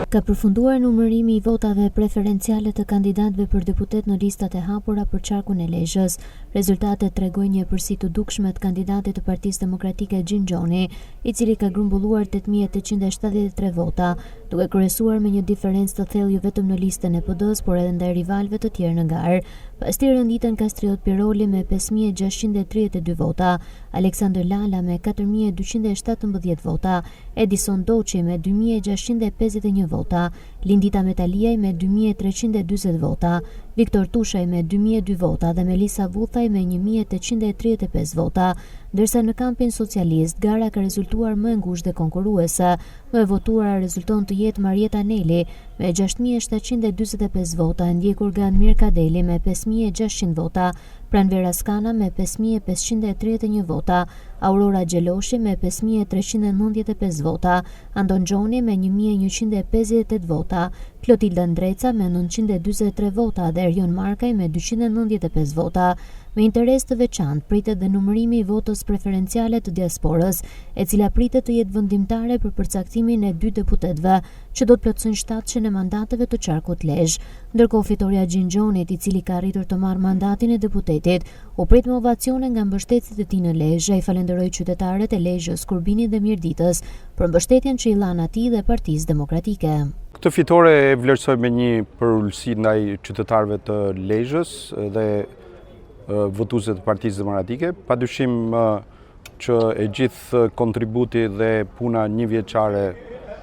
Ka përfunduar numërimi I votave preferenciale të kandidatëve për deputet në listat e hapura për qarkun e Lezhës. Rezultatet tregojnë një përsi të dukshme të kandidatit të Partisë Demokratike Xhinxhoni, I cili ka grumbulluar 8873 vota, duke kryesuar me një diferencë të thellë jo vetëm në listën e PD-s, por edhe ndaj rivalëve të tjerë në garë. Pas tij renditen Kastriot Piroli me 5632 vota, Aleksandër Lala me 4217 vota, Edison Doçi me 2651 vota, Lindita Metaliaj me 2340 vota, Viktor Tushaj me 2002 vota dhe Melisa Vuthaj me 1835 vota, ndërsa në kampin socialist gara ka rezultuar më e ngushtë dhe konkurruese. Më e votuara rezulton të jetë Marieta Neli me 6745 vota, ndjekur nga Mirka Deli me 5600 vota, Pranvera Skana me 5531 vota, Aurora Gjeloshi me 5395 vota, Andon Gjoni me 1158 vota, Klotilda Ndreca me 943 vota dhe Erjon Markaj me 295 vota. Me interes të veçantë pritet dhe numërimi I votës preferenciale të diasporës, e cila pritet të jetë vendimtare për përcaktimin e 2 deputetëve që do të plotësojnë shtatëshin e mandateve të qarkut Lezhë. Ndërkohë fitoria Xhinxhonit, I cili ka arritur të marrë mandatin e deputetit, u prit me ovacione nga mbështetësit e tij në Lezhë. Ai falenderoi qytetarët e Lezhës, Kurbinit dhe Mirditës për mbështetjen që I dhanë atij dhe Partisë Demokratike. Këtë fitore e vlerësoj me një përulësi ndaj qytetarëve të Lezhës dhe votuesve të Partisë Demokratike, padyshim që e gjithë kontributi dhe puna një vjeçare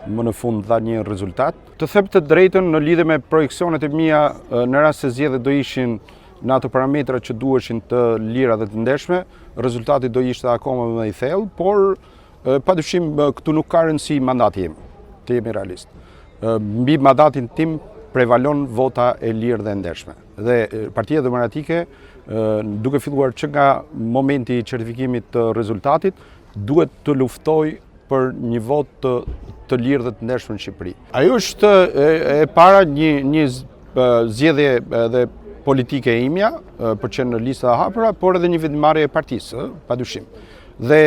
më në fund dha një rezultat. Të them të drejtën, në lidhje me projeksionet e mia, në rast se zgjedhjet do ishin në ato parametra që duheshin të lira dhe të ndershme, rezultati do ishte akoma më I thellë, por padyshim këtu nuk ka rëndësi mandati im, të jemi realist. Mbi mandatin tim prevalon vota e lirë dhe ndershme. Dhe Partia Demokratike, duke filluar që nga momenti I certifikimit të rezultatit, duhet të luftoj për një vot të lirë dhe të ndershme në Shqipëri. Ajo është e para një zgjedhje edhe politike e imja, për që në lista e hapura, por edhe një vendimarrje e partisë, padyshim. Dhe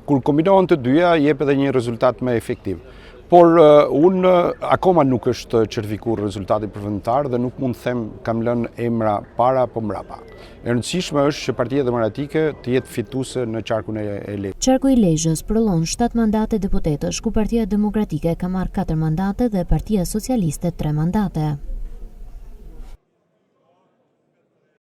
kur kombinohen të dyja, jep edhe një rezultat më efektiv. Por unë akoma nuk është certifikuar rezultati përfundimtar dhe nuk mund të them kam lënë emra para apo mbrapa. E rëndësishme është që Partia Demokratike të jetë fituese në qarkun e Lezhës. Qarku I Lezhës përllon 7 mandate deputetësh, ku Partia Demokratike ka marrë 4 mandate dhe Partia Socialiste 3 mandate.